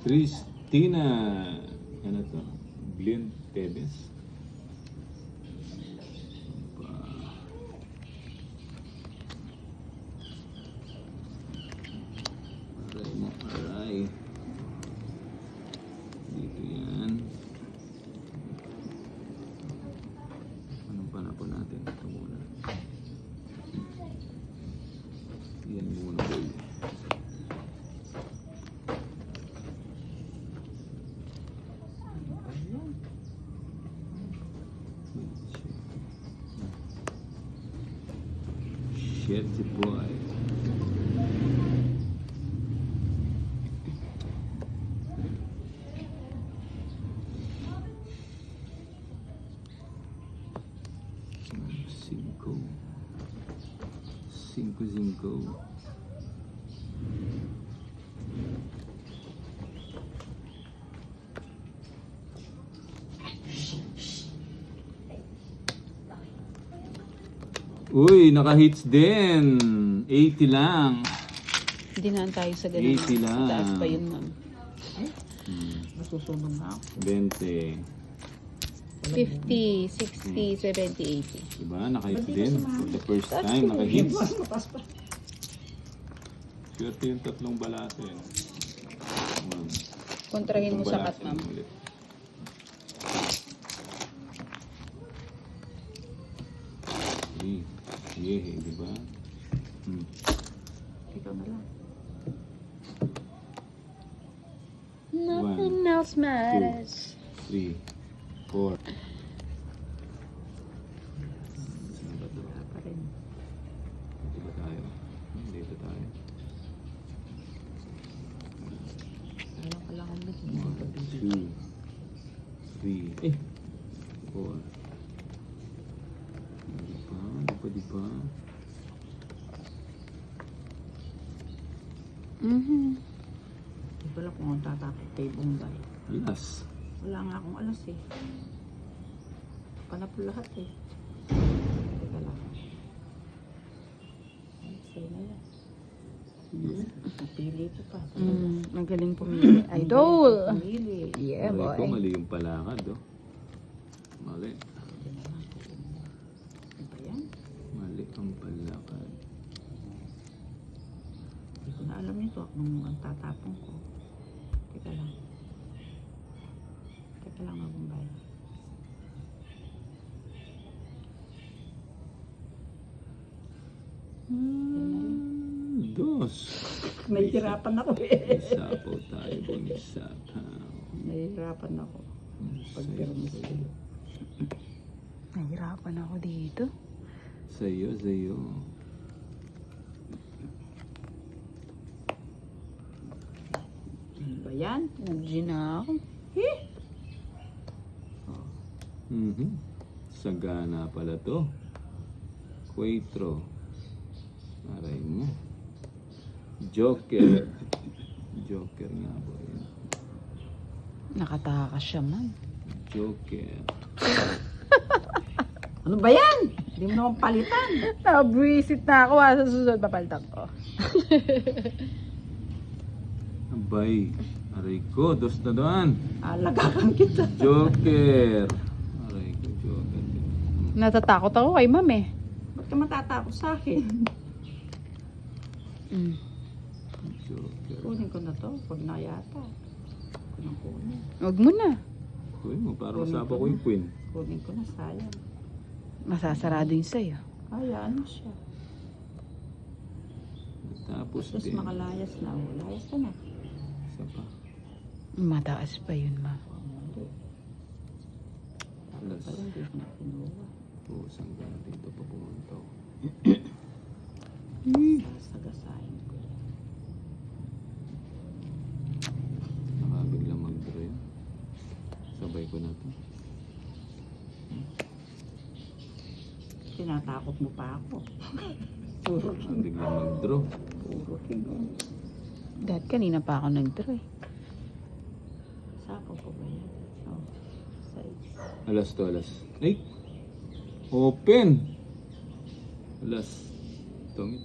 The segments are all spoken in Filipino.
Christina. Ano to? Blind Tebes. Aray mo, aray. Dito yan. Anong panapon natin? Ito muna. Yan muna boy. Shit boy. Cinco. Uy, naka-hits din. 80 lang. Dinaan tayo sa ganun. 80 lang. Taas pa yun, ma'am. Nasusunog na ako. 20. 50, 60, 70, 80. Diba? Naka-hits din. For the first time, naka-hits. Mataas pa. Swerte yung tatlong balate. Kontrahin mo sa cut, ma'am. Yeah, diba? Ikaw na lang. Nothing else matters. 3, 4. Wala pa rin. Dito ba tayo? Dito tayo. Alam ka lang ang bit. 1, 2, 3, 4. Diba? Hindi ko lang kung ang tatakot kay Bombay. Alas. Wala nga akong alas eh. Panapol lahat eh. Teka lang. Say na yan. Napili ko pa. Magaling pumili. Idol! Pumili. Yeah, Mali ko, boy. mali yung palakad, oh. Mali. Ano ba yan? Mali ang palakad. Hindi ko na alam nito kung ang tatapong ko. Teka lang. Teka lang mga Bombay. Dos. Nahihirapan ako eh. Isapaw tayo, bong isapaw. Nahihirapan ako. Pagpirma sa'yo. Nahirapan ako dito. Sa'yo. Ano ba yan? Nag-G na ako. Sagana pala to. Quatro. Aray mo. Joker. Joker nga po yun. Nakatakas siya, ma'am. Joker. Ano ba yan? Hindi mo naman palitan. Nabwisit na ako. Sa susunod, papalitan ko. Abay. Aray ko. Dos na doon. Lagakan kita. Joker. Aray ko. Joker. Natatakot ako kay ma'am eh. Ba't ka matatakot sa akin? Joker. Kunin ko na to. Pag na yata. Kunin. Huwag mo na. Kunin mo. Para masapa ko yung queen. Kunin ko na, sayang. Masasarado yun sa'yo. Ano siya. Tapos Tapos din. makalayas na. Layas ka na. Isa pa. Mataas pa yun, ma'am. Hindi. Alas. Pala hindi ko na kinuha. Pusang gana dito pa pumunta ko. Sagasahin ko yan. Nakabiglang mag-draw yun. Sabay ko na to. Tinatakot mo pa ako. Puro Nakabiglang mag-draw. Puro kinon. Dahil kanina pa ako nag-draw eh. Sako ko ba yan? Oh. Size. Alas to, alas. Ay! Open! Alas. Tungit.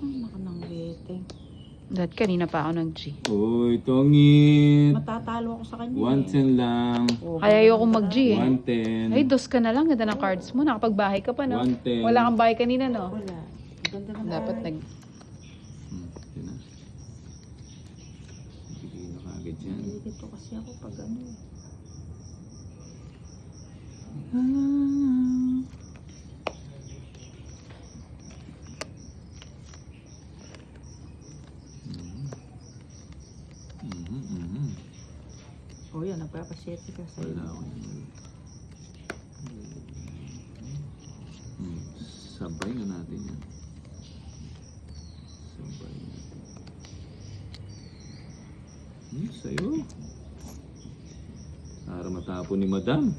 Ay, nakanang waiting. Dahil kanina pa ako nag-G. Uy, tongit. Matatalo ako sa kanya. 110 lang. Oh, Kaya ayoko mag-G eh. 110. Ay, dos ka na lang. Ganda ng cards mo. Nakapagbahay ka pa, no? 110. Wala kang bahay kanina, no? Wala. Ganda ng Dapat bahay. Yun na. Bigay na kagad yan. Dito kasi ako pag ano. Oh, yan. Nagpapasete ka sa Wala ako yun. Sabay na natin yan. Sabay natin. Sa'yo. Para matapon ni Madam.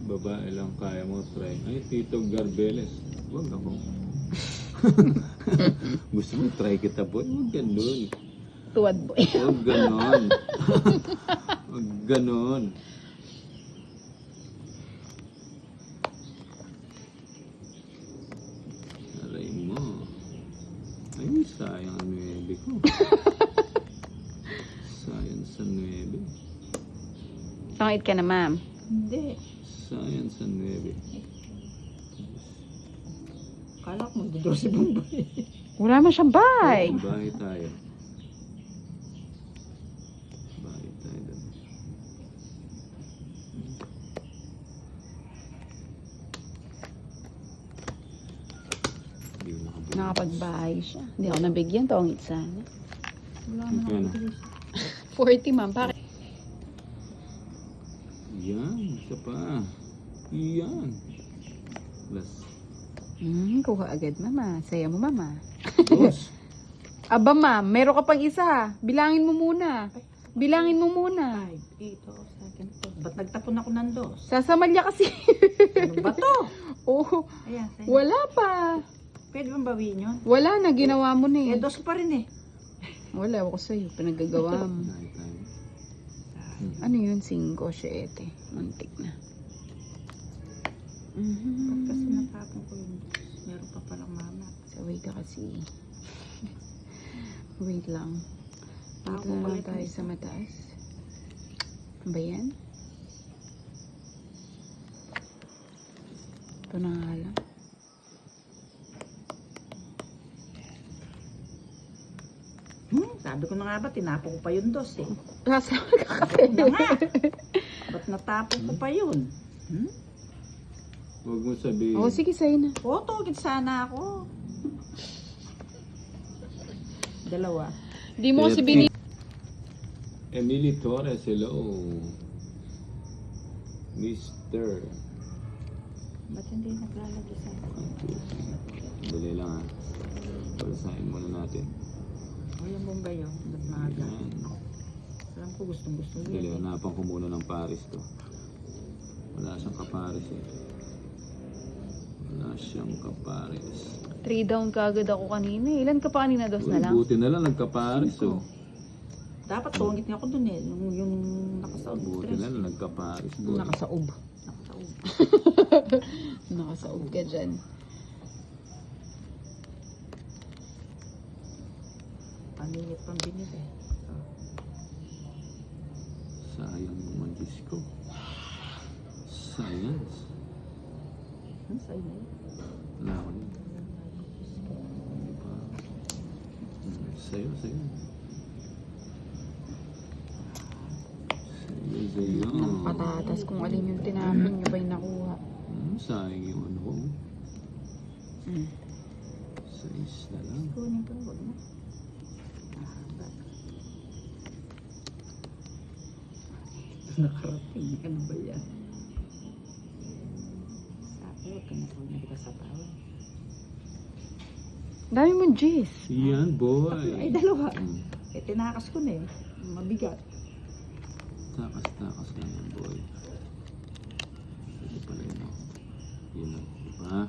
Babae lang kaya mo try. Ay, Tito Garbeles. Huwag ako. Gusto mo try kita, boy? Huwag ganun. Tuwad, boy. Huwag ganon. Huwag ganon. Aray mo. Ay, sayang ang 9 ko. Sayang sa 9. Tangit ka na, ma'am. Hindi. Sayang sa 9. Kala ko magdodor si Bombay. Wala man siyang bahay. Bahay tayo. Bahay tayo doon. Hindi ko nakabuo. Nakapagbahay siya. Hindi ako nabigyan. Tongit sana. Wala naman ako Magkano? bilis. 40, ma'am. Bakit? Yan, isa pa. Yan. Plus. Kuha agad, mama. Saya mo, mama. Dos. Aba, ma'am. Meron ka pang isa. Bilangin mo muna. Bilangin mo muna. 5, 8, oh, sa akin to. Ba't nagtapon ako ng dos? Sasamalya kasi. Ano ba to? Oh, Ayan, sa'yo. wala pa. Pwede bang bawiin yun? Wala na. Ginawa mo na eh. Dos pa rin eh. Wala ako sa'yo. Pinagagawa mo. Bahay tayo. Ano yun? 5, 7. Muntik na. Ba't kasi natapon ko yung dos? Meron pa palang mama. Saway ka kasi. Wait lang. Ako Dito na lang ulit tayo ang sa mataas. Ano ba yan? Ito na nga lang. Sabi ko na nga ba, tinapon ko pa yung dos eh. Sasama ka Bakit na nga? Ba't natapon ko pa yun? Huwag mo sabihin. Oo, sige, sa'yo na. Tugid sana ako. Dalawa. Di mo kasi bini... Emily Torres, hello. Mr. Ba't hindi naglalagay sa Dali lang ha. Palasahin muna natin. O yung Bombay yun. Ba't maaga? Yan. Alam ko gustong-gusto Dali, yun. hanapan ko muna ng Paris to. Wala siyang kapares eh. Wala siyang kapares. 3 down ka agad ako kanina. Ilan ka pa kanina? 2 na lang? Buti na lang nagkapares oh. Dapat tungit nga ako dun eh. Yung nakasaob. Buti na lang nagkapares boy. Nakasaob. Nakasaob. Nakasaob ka dyan. Paningit pang binili. Sayang naman Diyos ko. Science. Sa'yo na yun. Wala ko yun. Hindi pa. Sa'yo. Sa'yo, sa'yo. Ng patatas kung alin yung tinapon nyo ba yung nakuha. Sayang yung ano ko. Mm. 6 na lang. Kunin ko, wag na. Mahaba. Nakarating. Ano ba yan? Sabi, huwag ka na huwag na kita sa tawa. Dami mong G's. Yan boy. Ay, dalawa. Hmm. Eh, tinakas ko na eh. Mabigat. Takas lang yan boy. Ito pala yun oh. Yun oh. Di ba?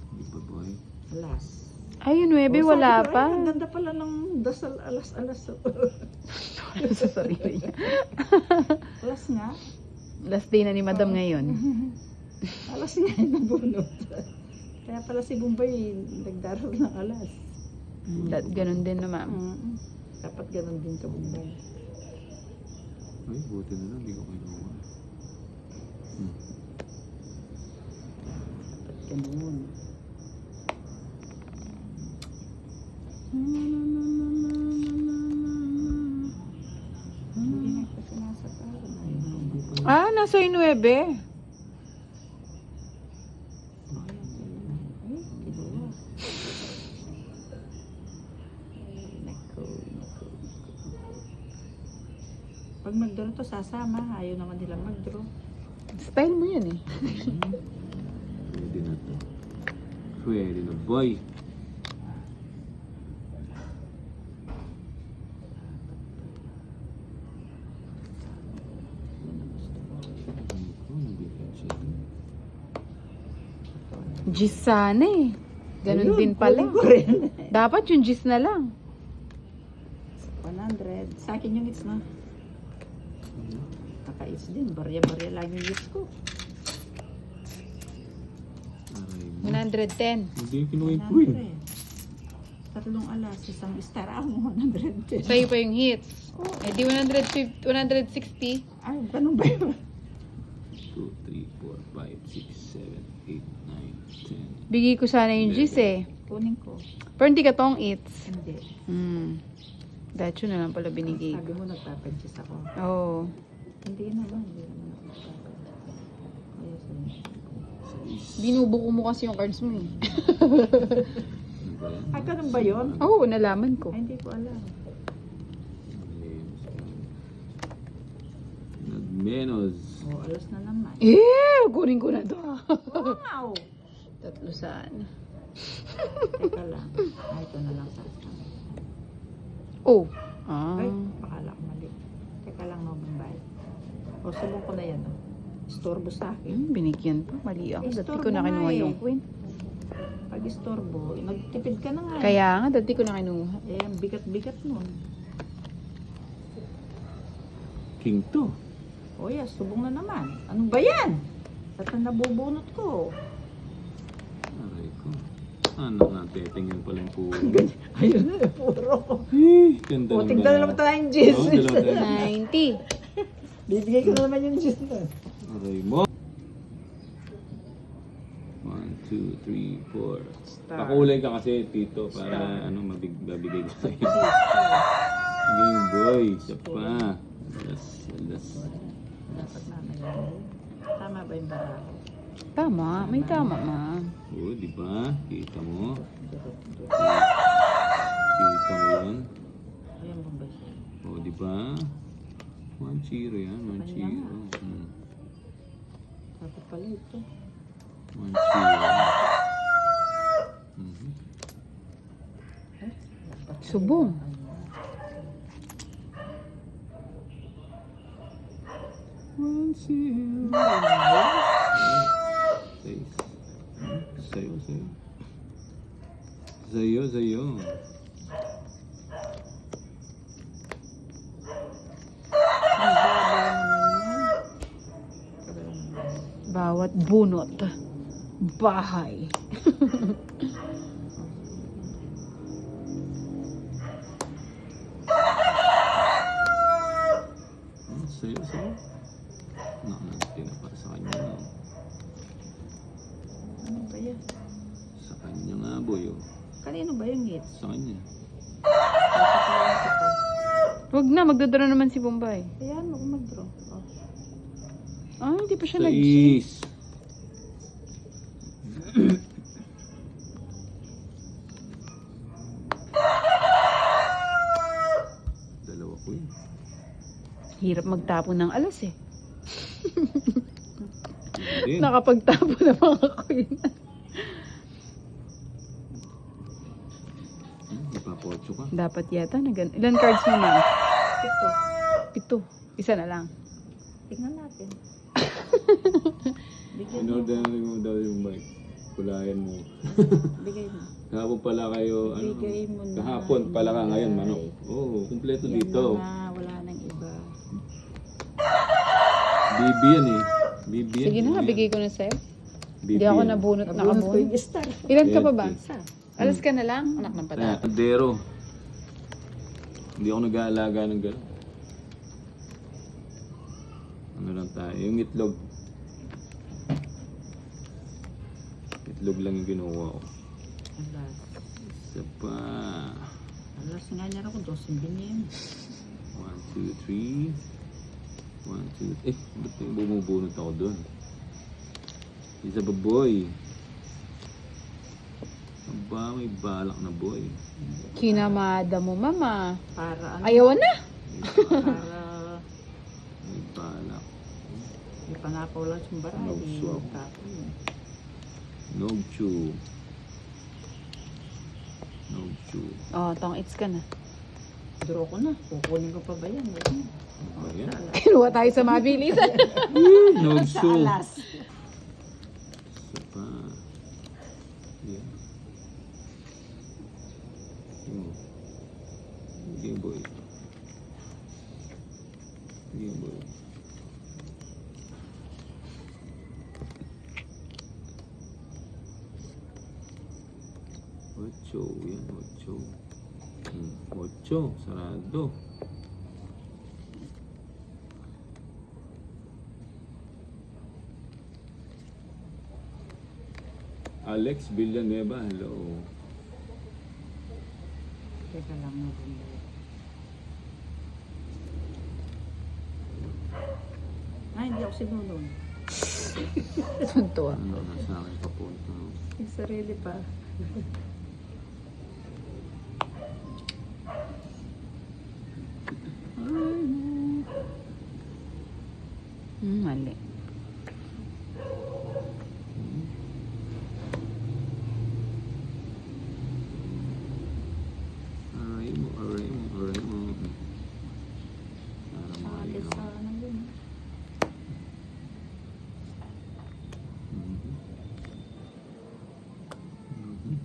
Di ba boy? Alas. Ay, yung 9, Oh, wala sabi ko, pa. Ay, ang ganda pala ng dasal alas-alas. Sa sarili niya. Alas nga. Last day na ni Madam ngayon. Alas nga yung nabunot. Kaya pala si Bombay nagdarog ng alas. Ganun din na ma'am. Dapat ganun din ka Bombay. Ay, buti na lang, hindi ko kinuha. Dapat ganun. Hindi na kasi nasa tao. Nasa 9. Ay, kinuha. Naku. Pag mag-draw to, sasama. Ayaw naman nila mag-draw. Style mo yan eh. Pwede na to. Pwede na, boy. Gis sana eh. Ganun Ayun, din pala. kunin ko rin. Dapat yung gis na lang. 100. Sa akin yung hits na. Naka-hits din. Barya-barya lang yung hits ko. Aray mo. 110. Hindi yung kinuha yung queen. 100. Tatlong alas, isang star mo, 110. Sa'yo pa yung hits. Oh, Eh di 150, 160. ay, ganun ba yun? 2, 3, 4, 5, 6, 7, 8, 9, 10. Bigay ko sana yung gis eh. Kunin ko. Pero hindi ka tong hits. Hindi. Dacho na lang pala binigay Sabi ko. mo, nagpapadjust ako. Oo. Hindi naman ako nagpapadjust. Kaya sabi, Binubuko mo kasi yung cards mo eh. Ano ba yan? ay, ganun ba yun? Oo, nalaman ko. Ay, hindi ko alam. Nagmenos. Oh, alas na naman. Kunin ko na to. Wow! Tatlo saan. Teka lang. Ay, ito na lang sa akin. Oh. Ay, bakala ko mali. Teka lang, no, Bombay. O, subong ko na yan, no. Istorbo sa akin. Binigyan pa. Mali ako. Dati Istorbo ko na nga kinuha eh. yung queen. Pag istorbo, magtipid ka na nga. eh. Kaya nga, dati ko na kinuha. Eh, ang bigat-bigat nun. King to. O, yes, subong na naman. Ano ba yan? Ba't ang nabubunot ko? Aray ko. Ano nga, tetingin pala yung puro. Ayun na, puro. Ganda O, tignan na naman tayong gis. Oo, dalawa tayo. 90. Bibigay ko na naman yung gis na. Aray mo. 1, 2, 3, 4. Star. Pakulay ka kasi, Tito, para Star. ano, mabibigay ko sa'yo. Game boy, isa pa. Alas. Dapat mamaya. Tama ba yung barako? Tama. May tama, ma. Oo, di ba? Kita mo? Kita mo yan? Ayan, Bombay siya. Oo, di ba? 1-0 yan, 1-0. Dapat pala ito. 1-0. Mhm. Subong. One, zero. Sayo. Sayo. Ang baba naman yan. Bawat bunot. Bahay. Sayo. Naku, para sa kanya. Ano ba yan? Sa kanya nga, boy. Oh. Kanino ba yung hits? Sa kanya. Sasapayan kita. Wag na, magdodoro naman si Bombay. Ayan, huwag mag-draw. Oh. Hindi pa siya Sa nag-G. is. Dalawa ko yun. Hirap magtapon ng alas eh. Hindi. Nakapagtapon ng mga queen. Ipapotso ka. Dapat yata na ganun. Ilan cards mo na? Ito. 7. Isa na lang. Tignan natin. Bigyan In mo. order mo daw yung mic. Kulayan mo. Bigay mo. Kahapon pala kayo, ano? Bigay mo na. Kahapon pala ka ngayon, manok. Oo, kumpleto Yan dito. na, wala nang iba. BB yan eh. BB yan. Sige na, yan. bigay ko na sa'yo. BB Hindi ako yan. nabunot na Nabunot ko kabon. yung star. Ilan ka pa ba? Isa. Alas ka na lang, anak ng Kaya, pata. Adero. Hindi ako nag-aalaga ng gano'n. Ano lang tayo? Yung itlog. Itlog lang yung kinuha ko. Alas. Isa pa. Alas nga niya ako, 12 binyan. 1, 2, 3. 1, 2. Ba't yung bumubunot ako doon? Isa pa boy. Aba, may balak na boy. Kinamada mo, mama. Para ano? Ayaw na. Para May balak. may panakaw lang yung baray. No swap. Nogchu. Nogchu. Oh, tong its ka na. Draw ko na. Kukunin ko pa ba yan? Wala. Ba yan? Kinuha tayo sa mabilisan. Nogchu. Alas. Isa pa. Yan. Game boy. Game boy. Ocho. Yan, ocho. Ocho. Sarado. Alex Villanueva, hello. Teka lang, November. Ay, hindi ako sinunod. Tuntua. Ano na sa akin papunta? Yung sarili pa. Mali. Aray mo. Para Alis sa makaligaw. ano yun. Mhm. Mhm.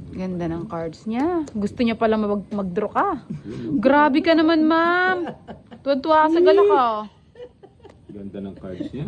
Ganda ng cards niya. Gusto niya pala mag-draw ka. Grabe ka naman, ma'am. Tuwan-tuwa ka sa gala ka. Ganda ng cards niya.